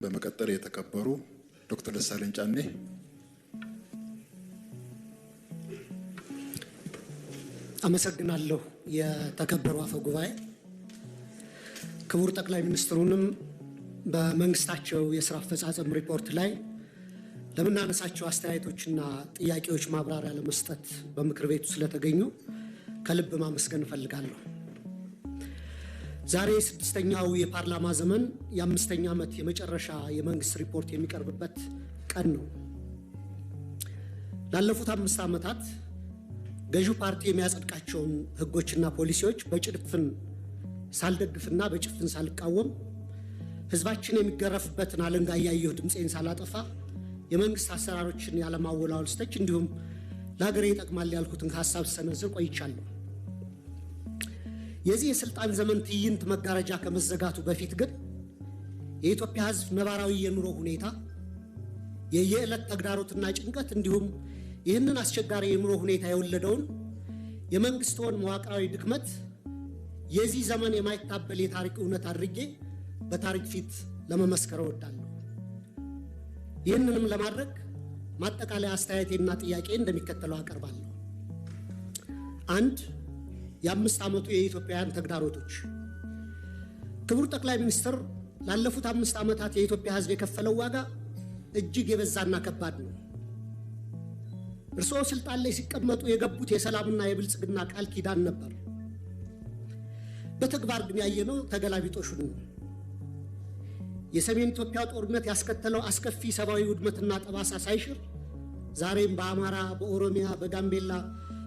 በመቀጠል የተከበሩ ዶክተር ደሳለኝ ጫኔ አመሰግናለሁ። የተከበሩ አፈ ጉባኤ፣ ክቡር ጠቅላይ ሚኒስትሩንም በመንግስታቸው የሥራ አፈጻጸም ሪፖርት ላይ ለምናነሳቸው አስተያየቶችና ጥያቄዎች ማብራሪያ ለመስጠት በምክር ቤቱ ስለተገኙ ከልብ ማመስገን እፈልጋለሁ። ዛሬ ስድስተኛው የፓርላማ ዘመን የ5ኛ ዓመት የመጨረሻ የመንግስት ሪፖርት የሚቀርብበት ቀን ነው። ላለፉት 5 ዓመታት ገዢው ፓርቲ የሚያጸድቃቸውን ህጎችና ፖሊሲዎች በጭፍን ሳልደግፍና በጭፍን ሳልቃወም ህዝባችን የሚገረፍበትን አለንጋ እያየሁ ድምፄን ሳላጠፋ የመንግስት አሰራሮችን ያለማወላወል ስተች እንዲሁም ለሀገሬ ይጠቅማል ያልኩትን ሀሳብ ሰነዝር ቆይቻለሁ። የዚህ የስልጣን ዘመን ትዕይንት መጋረጃ ከመዘጋቱ በፊት ግን የኢትዮጵያ ህዝብ ነባራዊ የኑሮ ሁኔታ፣ የየዕለት ተግዳሮትና ጭንቀት እንዲሁም ይህንን አስቸጋሪ የኑሮ ሁኔታ የወለደውን የመንግስትን መዋቅራዊ ድክመት የዚህ ዘመን የማይታበል የታሪክ እውነት አድርጌ በታሪክ ፊት ለመመስከር እወዳለሁ። ይህንንም ለማድረግ ማጠቃለያ አስተያየቴና ጥያቄ እንደሚከተለው አቀርባለሁ። 1. የ5 ዓመቱ የኢትዮጵያውያን ተግዳሮቶች። ክቡር ጠቅላይ ሚኒስትር፣ ላለፉት 5 ዓመታት የኢትዮጵያ ህዝብ የከፈለው ዋጋ እጅግ የበዛና ከባድ ነው። እርስዎ ስልጣን ላይ ሲቀመጡ የገቡት የሰላምና የብልጽግና ቃል ኪዳን ነበር። በተግባር ግን ያየነው ተገላቢጦሹን ነው። የሰሜን ኢትዮጵያ ጦርነት ያስከተለው አስከፊ ሰብአዊ ውድመትና ጠባሳ ሳይሽር ዛሬም በአማራ፣ በኦሮሚያ፣ በጋምቤላ፣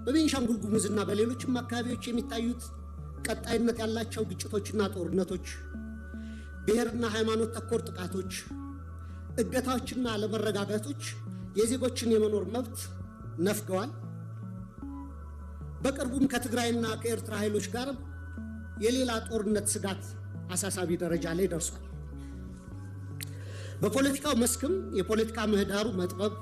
በቤንሻንጉል ጉሙዝና በሌሎችም አካባቢዎች የሚታዩት ቀጣይነት ያላቸው ግጭቶችና ጦርነቶች፣ ብሔርና ሃይማኖት ተኮር ጥቃቶች፣ እገታዎችና አለመረጋጋቶች የዜጎችን የመኖር መብት ነፍገዋል። በቅርቡም ከትግራይና ከኤርትራ ኃይሎች ጋር የሌላ ጦርነት ስጋት አሳሳቢ ደረጃ ላይ ደርሷል። በፖለቲካው መስክም የፖለቲካ ምህዳሩ መጥበብ፣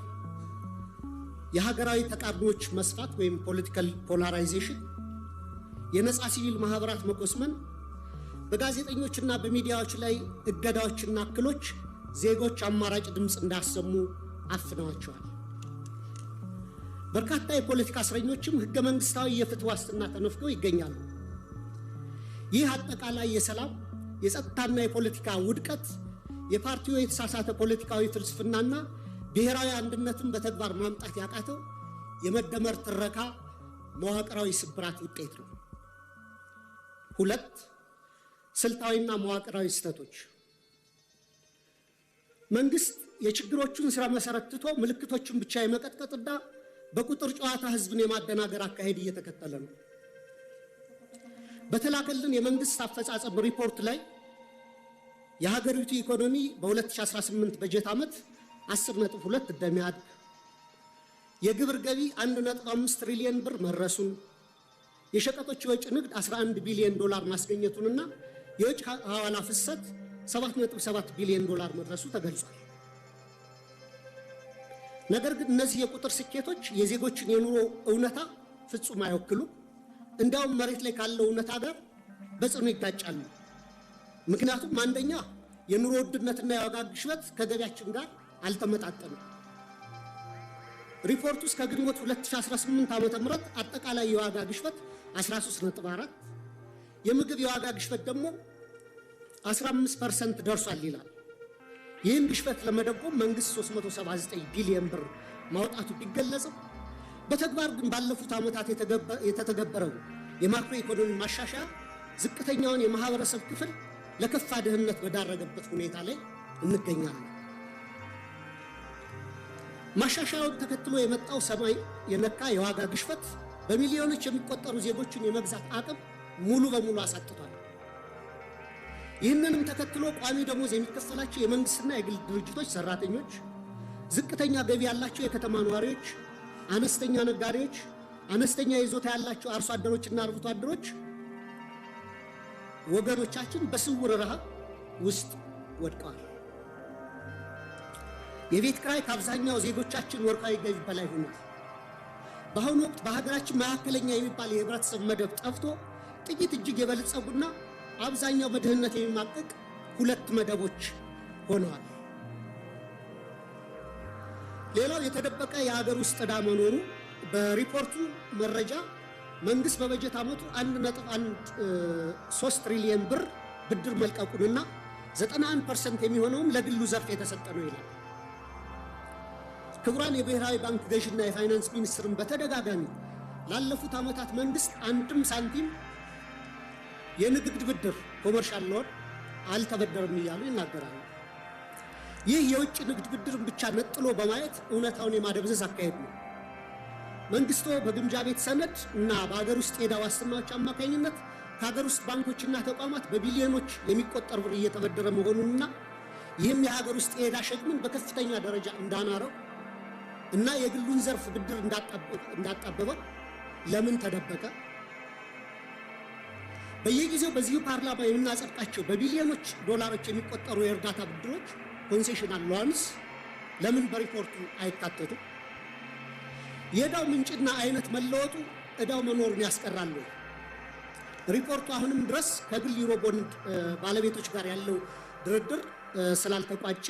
የሀገራዊ ተቃርኖች መስፋት ወይም ፖለቲካል ፖላራይዜሽን፣ የነፃ ሲቪል ማህበራት መቆስመን፣ በጋዜጠኞችና በሚዲያዎች ላይ እገዳዎችና እክሎች ዜጎች አማራጭ ድምፅ እንዳሰሙ አፍነዋቸዋል። በርካታ የፖለቲካ እስረኞችም ህገ መንግስታዊ የፍትህ ዋስትና ተነፍገው ይገኛሉ። ይህ አጠቃላይ የሰላም የጸጥታና የፖለቲካ ውድቀት የፓርቲው የተሳሳተ ፖለቲካዊ ፍልስፍናና ብሔራዊ አንድነትን በተግባር ማምጣት ያቃተው የመደመር ትረካ መዋቅራዊ ስብራት ውጤት ነው። 2. ስልታዊና መዋቅራዊ ስህተቶች። መንግስት የችግሮቹን ስራ መሰረት ትቶ ምልክቶችን ብቻ የመቀጥቀጥና በቁጥር ጨዋታ ህዝብን የማደናገር አካሄድ እየተከተለ ነው። በተላከልን የመንግስት አፈጻጸም ሪፖርት ላይ የሀገሪቱ ኢኮኖሚ በ2018 በጀት ዓመት 10.2 እንደሚያድግ፣ የግብር ገቢ 1.5 ትሪሊዮን ብር መድረሱን፣ የሸቀጦች የወጭ ንግድ 11 ቢሊዮን ዶላር ማስገኘቱንና የውጭ ሐዋላ ፍሰት 7.7 ቢሊዮን ዶላር መድረሱ ተገልጿል። ነገር ግን እነዚህ የቁጥር ስኬቶች የዜጎችን የኑሮ እውነታ ፍጹም አይወክሉም። እንዲያውም መሬት ላይ ካለው እውነታ ጋር በጽኑ ይጋጫሉ። ምክንያቱም አንደኛ የኑሮ ውድነትና የዋጋ ግሽበት ከገቢያችን ጋር አልተመጣጠንም። ሪፖርቱ እስከ ግንቦት 2018 ዓ.ም አጠቃላይ የዋጋ ግሽበት 13.4፣ የምግብ የዋጋ ግሽበት ደግሞ 15% ደርሷል ይላል። ይህን ግሽበት ለመደጎም መንግስት 379 ቢሊዮን ብር ማውጣቱ ቢገለጽም በተግባር ግን ባለፉት ዓመታት የተተገበረው የማክሮ ኢኮኖሚ ማሻሻያ ዝቅተኛውን የማህበረሰብ ክፍል ለከፋ ድህነት በዳረገበት ሁኔታ ላይ እንገኛለን። ማሻሻያውን ተከትሎ የመጣው ሰማይ የነካ የዋጋ ግሽበት በሚሊዮኖች የሚቆጠሩ ዜጎችን የመግዛት አቅም ሙሉ በሙሉ አሳጥቷል። ይህንንም ተከትሎ ቋሚ ደሞዝ የሚከፈላቸው የመንግስትና የግል ድርጅቶች ሰራተኞች፣ ዝቅተኛ ገቢ ያላቸው የከተማ ነዋሪዎች፣ አነስተኛ ነጋዴዎች፣ አነስተኛ ይዞታ ያላቸው አርሶ አደሮችና አርብቶ አደሮች ወገኖቻችን በስውር ረሃብ ውስጥ ወድቀዋል። የቤት ኪራይ ከአብዛኛው ዜጎቻችን ወርሃዊ ገቢ በላይ ሆኗል። በአሁኑ ወቅት በሀገራችን መካከለኛ የሚባል የህብረተሰብ መደብ ጠፍቶ ጥቂት እጅግ የበለጸጉና አብዛኛው በድህነት የሚማቀቅ ሁለት መደቦች ሆነዋል። ሌላው የተደበቀ የሀገር ውስጥ ዕዳ መኖሩ በሪፖርቱ መረጃ መንግስት በበጀት ዓመቱ 1.13 ትሪሊየን ብር ብድር መልቀቁንና 91% የሚሆነውም ለግሉ ዘርፍ የተሰጠ ነው ይላል። ክቡራን የብሔራዊ ባንክ ገዥና የፋይናንስ ሚኒስትርን በተደጋጋሚ ላለፉት ዓመታት መንግስት አንድም ሳንቲም የንግድ ብድር ኮመርሻል ሎን አልተበደረም እያሉ ይናገራሉ። ይህ የውጭ ንግድ ብድርን ብቻ ነጥሎ በማየት እውነታውን የማደብዘዝ አካሄድ ነው። መንግስቱ በግምጃ ቤት ሰነድ እና በሀገር ውስጥ የዕዳ ዋስትናዎች አማካኝነት ከሀገር ውስጥ ባንኮችና ተቋማት በቢሊዮኖች የሚቆጠር ብር እየተበደረ መሆኑንና ይህም የሀገር ውስጥ የዕዳ ሸክምን በከፍተኛ ደረጃ እንዳናረው እና የግሉን ዘርፍ ብድር እንዳጣበበው ለምን ተደበቀ? በየጊዜው በዚሁ ፓርላማ የምናጸድቃቸው በቢሊዮኖች ዶላሮች የሚቆጠሩ የእርዳታ ብድሮች ኮንሴሽናል ሎንስ ለምን በሪፖርቱ አይካተቱም? የዕዳው ምንጭና አይነት መለወጡ ዕዳው መኖሩን ያስቀራል። ሪፖርቱ አሁንም ድረስ ከግል ዩሮ ቦንድ ባለቤቶች ጋር ያለው ድርድር ስላልተቋጨ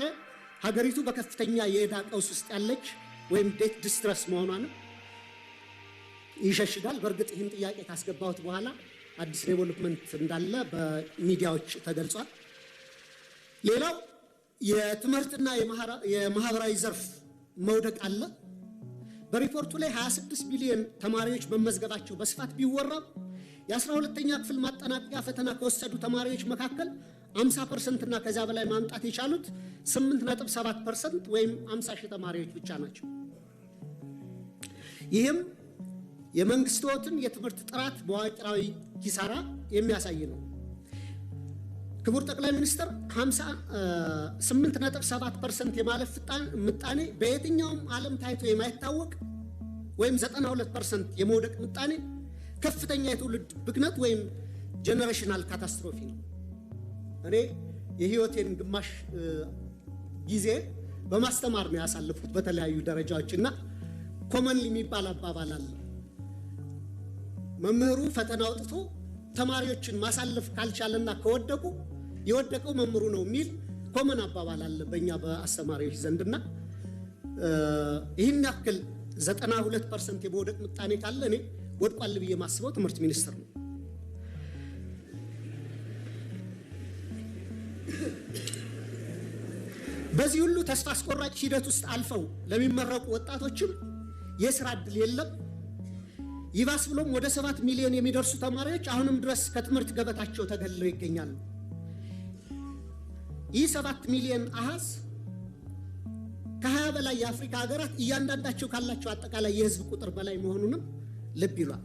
ሀገሪቱ በከፍተኛ የዕዳ ቀውስ ውስጥ ያለች ወይም ዴት ዲስትረስ መሆኗን ይሸሽጋል። በእርግጥ ይህን ጥያቄ ካስገባሁት በኋላ አዲስ ዴቨሎፕመንት እንዳለ በሚዲያዎች ተገልጿል። ሌላው የትምህርትና የማህበራዊ ዘርፍ መውደቅ አለ። በሪፖርቱ ላይ 26 ሚሊዮን ተማሪዎች መመዝገባቸው በስፋት ቢወራም የ12ኛ ክፍል ማጠናቀቂያ ፈተና ከወሰዱ ተማሪዎች መካከል 50% እና ከዚያ በላይ ማምጣት የቻሉት 8.7% ወይም 50 ሺህ ተማሪዎች ብቻ ናቸው። ይህም የመንግስትን የትምህርት ጥራት በዋቅራዊ ኪሳራ የሚያሳይ ነው። ክቡር ጠቅላይ ሚኒስትር 8.7% የማለፍ ምጣኔ በየትኛውም ዓለም ታይቶ የማይታወቅ ወይም 92% የመውደቅ ምጣኔ ከፍተኛ የትውልድ ብክነት ወይም ጀነሬሽናል ካታስትሮፊ ነው። እኔ የህይወቴን ግማሽ ጊዜ በማስተማር ነው ያሳለፉት በተለያዩ ደረጃዎች እና ኮመንሊ የሚባል አባባል አለ። መምህሩ ፈተና አውጥቶ ተማሪዎችን ማሳለፍ ካልቻለና ከወደቁ የወደቀው መምህሩ ነው የሚል ኮመን አባባል አለ በእኛ በአስተማሪዎች ዘንድና ይህን ያክል 92% የመውደቅ ምጣኔ ካለ እኔ ወድቋል ብዬ ማስበው ትምህርት ሚኒስቴር ነው። በዚህ ሁሉ ተስፋ አስቆራጭ ሂደት ውስጥ አልፈው ለሚመረቁ ወጣቶችም የስራ ዕድል የለም። ይባስ ብሎም ወደ 7 ሚሊዮን የሚደርሱ ተማሪዎች አሁንም ድረስ ከትምህርት ገበታቸው ተገልለው ይገኛሉ። ይህ 7 ሚሊዮን አሃዝ ከ20 በላይ የአፍሪካ ሀገራት እያንዳንዳቸው ካላቸው አጠቃላይ የህዝብ ቁጥር በላይ መሆኑንም ልብ ይሏል።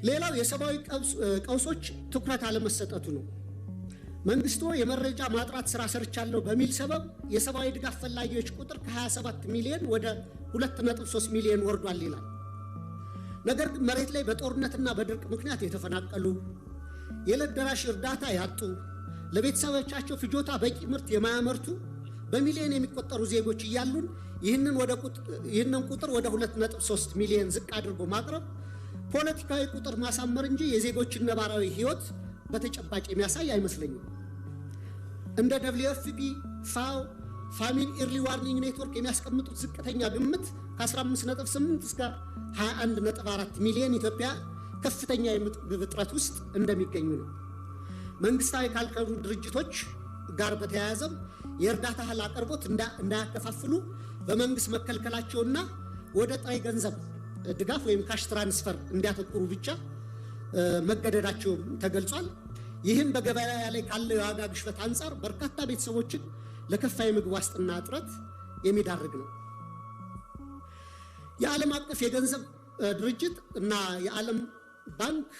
ሌላው የሰብአዊ ቀውሶች ትኩረት አለመሰጠቱ ነው። መንግስቱ የመረጃ ማጥራት ስራ ሰርቻለሁ በሚል ሰበብ የሰብአዊ ድጋፍ ፈላጊዎች ቁጥር ከ27 ሚሊዮን ወደ 2.3 ሚሊዮን ወርዷል ይላል። ነገር ግን መሬት ላይ በጦርነትና በድርቅ ምክንያት የተፈናቀሉ፣ የዕለት ደራሽ እርዳታ ያጡ፣ ለቤተሰቦቻቸው ፍጆታ በቂ ምርት የማያመርቱ በሚሊዮን የሚቆጠሩ ዜጎች እያሉን ይህንን ቁጥር ወደ 2.3 ሚሊዮን ዝቅ አድርጎ ማቅረብ ፖለቲካዊ ቁጥር ማሳመር እንጂ የዜጎችን ነባራዊ ህይወት በተጨባጭ የሚያሳይ አይመስለኝም። እንደ WFP፣ ፋኦ፣ ፋሚን ኢርሊ ዋርኒንግ ኔትወርክ የሚያስቀምጡት ዝቅተኛ ግምት ከ15.8 እስከ 21.4 ሚሊዮን ኢትዮጵያ ከፍተኛ የምግብ እጥረት ውስጥ እንደሚገኙ ነው። መንግስታዊ ካልሆኑ ድርጅቶች ጋር በተያያዘም የእርዳታ እህል አቅርቦት እንዳያከፋፍሉ በመንግስት መከልከላቸውና ወደ ጥሬ ገንዘብ ድጋፍ ወይም ካሽ ትራንስፈር እንዲያተኩሩ ብቻ መገደዳቸው ተገልጿል። ይህም በገበያ ላይ ካለው የዋጋ ግሽበት አንጻር በርካታ ቤተሰቦችን ለከፋ የምግብ ዋስትና እጥረት የሚዳርግ ነው። የዓለም አቀፍ የገንዘብ ድርጅት እና የዓለም ባንክ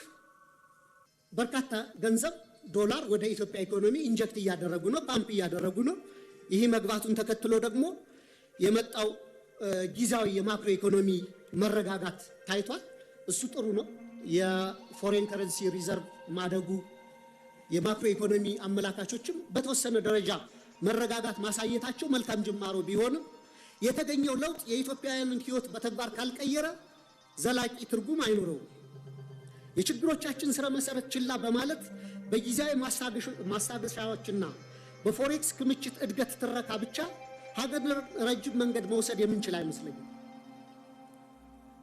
በርካታ ገንዘብ ዶላር ወደ ኢትዮጵያ ኢኮኖሚ ኢንጀክት እያደረጉ ነው፣ ፓምፕ እያደረጉ ነው። ይህ መግባቱን ተከትሎ ደግሞ የመጣው ጊዜያዊ የማክሮ ኢኮኖሚ መረጋጋት ታይቷል። እሱ ጥሩ ነው። የፎሬን ከረንሲ ሪዘርቭ ማደጉ የማክሮ ኢኮኖሚ አመላካቾችም በተወሰነ ደረጃ መረጋጋት ማሳየታቸው መልካም ጅማሮ ቢሆንም የተገኘው ለውጥ የኢትዮጵያውያንን ሕይወት በተግባር ካልቀየረ ዘላቂ ትርጉም አይኖረውም። የችግሮቻችን ስረ መሰረት ችላ በማለት በጊዜያዊ ማስታገሻዎችና በፎሬክስ ክምችት እድገት ትረካ ብቻ ሀገር ረጅም መንገድ መውሰድ የምንችል አይመስለኝም።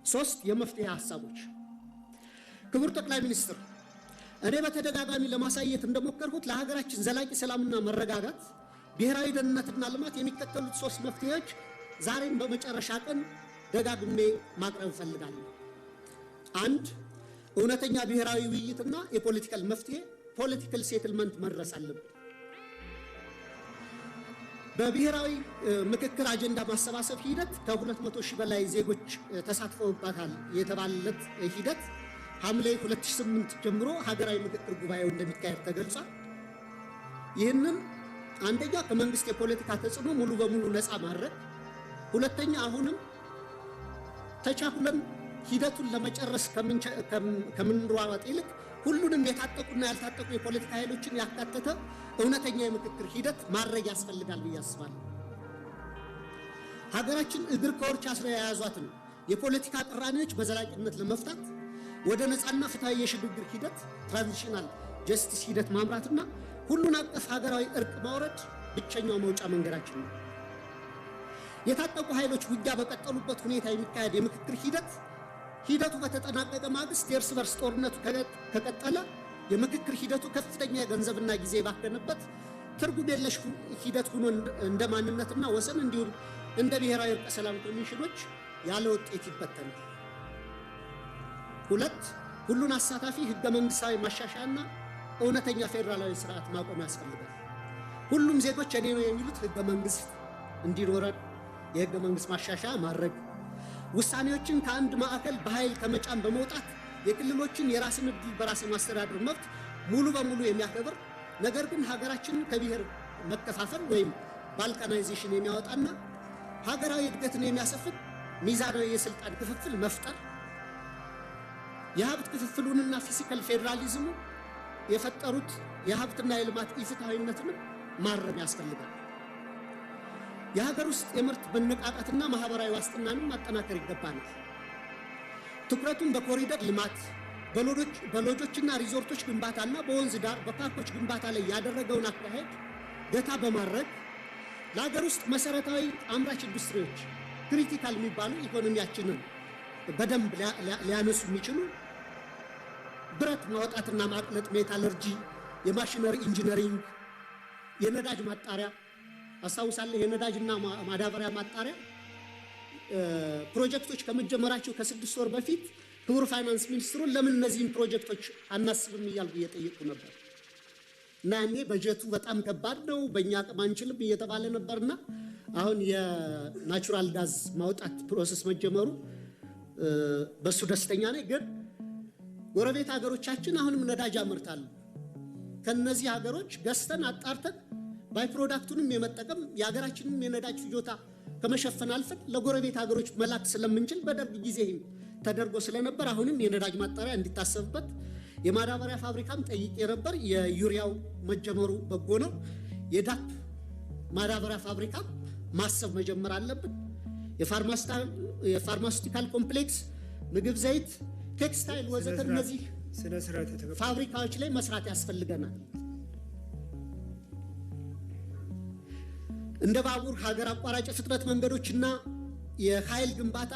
3 የመፍትሄ ሐሳቦች። ክቡር ጠቅላይ ሚኒስትር፣ እኔ በተደጋጋሚ ለማሳየት እንደሞከርኩት ለሀገራችን ዘላቂ ሰላምና መረጋጋት፣ ብሔራዊ ደህንነትና ልማት የሚከተሉት 3 መፍትሄዎች ዛሬም በመጨረሻ ቀን ደጋግሜ ማቅረብ እፈልጋለሁ። 1. እውነተኛ ብሔራዊ ውይይትና የፖለቲካል መፍትሄ ፖለቲካል ሴትልመንት መድረስ አለብን። በብሔራዊ ምክክር አጀንዳ ማሰባሰብ ሂደት ከ200 ሺህ በላይ ዜጎች ተሳትፈውበታል የተባለለት ሂደት ሐምሌ 2008 ጀምሮ ሀገራዊ ምክክር ጉባኤው እንደሚካሄድ ተገልጿል። ይህንን አንደኛ ከመንግስት የፖለቲካ ተጽዕኖ ሙሉ በሙሉ ነፃ ማድረግ፣ ሁለተኛ አሁንም ተቻኩለን ሂደቱን ለመጨረስ ከምንሯሯጥ ይልቅ ሁሉንም የታጠቁና ያልታጠቁ የፖለቲካ ኃይሎችን ያካተተ እውነተኛ የምክክር ሂደት ማድረግ ያስፈልጋል ብዬ አስባለሁ። ሀገራችን እግር ከወርች አስረው የያዟትን የፖለቲካ ቅራኔዎች በዘላቂነት ለመፍታት ወደ ነፃና ፍትሃዊ የሽግግር ሂደት ትራንዚሽናል ጀስቲስ ሂደት ማምራትና ሁሉን አቀፍ ሀገራዊ እርቅ ማውረድ ብቸኛው መውጫ መንገዳችን ነው። የታጠቁ ኃይሎች ውጊያ በቀጠሉበት ሁኔታ የሚካሄድ የምክክር ሂደቱ በተጠናቀቀ ማግስት የእርስ በርስ ጦርነቱ ከቀጠለ የምክክር ሂደቱ ከፍተኛ የገንዘብና ጊዜ ባከነበት ትርጉም የለሽ ሂደት ሆኖ እንደ ማንነትና ወሰን እንዲሁም እንደ ብሔራዊ እርቀ ሰላም ኮሚሽኖች ያለ ውጤት ይበተናል። 2. ሁሉን አሳታፊ ህገ መንግስታዊ ማሻሻያና እውነተኛ ፌዴራላዊ ስርዓት ማቆም ያስፈልጋል። ሁሉም ዜጎች እኔ ነው የሚሉት ህገ መንግስት እንዲኖረን የህገ መንግስት ማሻሻያ ማድረግ፣ ውሳኔዎችን ከአንድ ማዕከል በኃይል ከመጫን በመውጣት የክልሎችን የራስን ዕድል በራስ የማስተዳደር መብት ሙሉ በሙሉ የሚያከብር ነገር ግን ሀገራችንን ከብሔር መከፋፈል ወይም ባልካናይዜሽን የሚያወጣና ሀገራዊ እድገትን የሚያሰፍን ሚዛናዊ የስልጣን ክፍፍል መፍጠር፣ የሀብት ክፍፍሉንና ፊዚካል ፌዴራሊዝሙ የፈጠሩት የሀብትና የልማት ኢፍትሐዊነትን ማረም ያስፈልጋል። የሀገር ውስጥ የምርት መነቃቃትና ማህበራዊ ዋስትናንም ማጠናከር ይገባናል። ትኩረቱን በኮሪደር ልማት፣ በሎጆችና ሪዞርቶች ግንባታና በወንዝ ዳር በፓርኮች ግንባታ ላይ ያደረገውን አካሄድ ገታ በማድረግ ለሀገር ውስጥ መሰረታዊ አምራች ኢንዱስትሪዎች ክሪቲካል የሚባሉ ኢኮኖሚያችንን በደንብ ሊያነሱ የሚችሉ ብረት ማውጣትና ማቅለጥ፣ ሜታለርጂ፣ የማሽነሪ ኢንጂነሪንግ፣ የነዳጅ ማጣሪያ አስታውሳለሁ። የነዳጅና ማዳበሪያ ማጣሪያ ፕሮጀክቶች ከመጀመራቸው ከ6 ወር በፊት ክቡር ፋይናንስ ሚኒስትሩን ለምን እነዚህን ፕሮጀክቶች አናስብም እያልኩ እየጠየቁ ነበር እና እኔ በጀቱ በጣም ከባድ ነው፣ በእኛ አቅም አንችልም እየተባለ ነበርና አሁን የናቹራል ጋዝ ማውጣት ፕሮሰስ መጀመሩ በሱ ደስተኛ ነኝ። ግን ጎረቤት ሀገሮቻችን አሁንም ነዳጅ ያመርታሉ። ከነዚህ ሀገሮች ገዝተን አጣርተን ባይ ፕሮዳክቱንም የመጠቀም የሀገራችንን የነዳጅ ፍጆታ ከመሸፈን አልፈን ለጎረቤት ሀገሮች መላክ ስለምንችል በደርግ ጊዜ ተደርጎ ስለነበር አሁንም የነዳጅ ማጣሪያ እንዲታሰብበት፣ የማዳበሪያ ፋብሪካም ጠይቄ ነበር። የዩሪያው መጀመሩ በጎ ነው። የዳፕ ማዳበሪያ ፋብሪካ ማሰብ መጀመር አለብን። የፋርማሲውቲካል ኮምፕሌክስ፣ ምግብ፣ ዘይት፣ ቴክስታይል ወዘተ እነዚህ ፋብሪካዎች ላይ መስራት ያስፈልገናል። እንደ ባቡር፣ ሀገር አቋራጭ ፍጥነት መንገዶችና የኃይል ግንባታ፣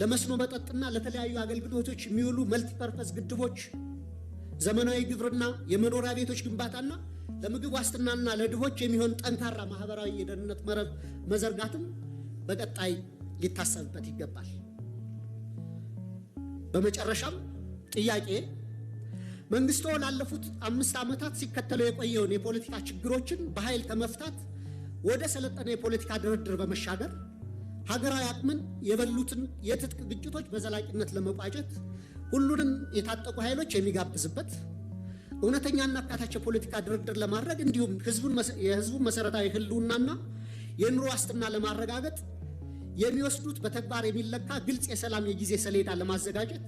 ለመስኖ መጠጥና ለተለያዩ አገልግሎቶች የሚውሉ መልቲፐርፐስ ግድቦች፣ ዘመናዊ ግብርና፣ የመኖሪያ ቤቶች ግንባታና ለምግብ ዋስትናና ለድሆች የሚሆን ጠንካራ ማህበራዊ የደህንነት መረብ መዘርጋትም በቀጣይ ሊታሰብበት ይገባል። በመጨረሻም ጥያቄ መንግስቱ ላለፉት 5 ዓመታት ሲከተለው የቆየውን የፖለቲካ ችግሮችን በኃይል ከመፍታት ወደ ሰለጠነ የፖለቲካ ድርድር በመሻገር ሀገራዊ አቅምን የበሉትን የትጥቅ ግጭቶች በዘላቂነት ለመቋጨት ሁሉንም የታጠቁ ኃይሎች የሚጋብዝበት እውነተኛና አካታች የፖለቲካ ድርድር ለማድረግ እንዲሁም የህዝቡን መሰረታዊ ህልውናና የኑሮ ዋስትና ለማረጋገጥ የሚወስዱት በተግባር የሚለካ ግልጽ የሰላም የጊዜ ሰሌዳ ለማዘጋጀት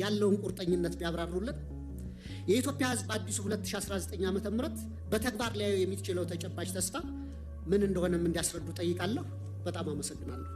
ያለውን ቁርጠኝነት ቢያብራሩልን። የኢትዮጵያ ህዝብ አዲሱ 2019 ዓ.ም በተግባር ሊያዩ የሚችለው ተጨባጭ ተስፋ ምን እንደሆነም እንዲያስረዱ ጠይቃለሁ። በጣም አመሰግናለሁ።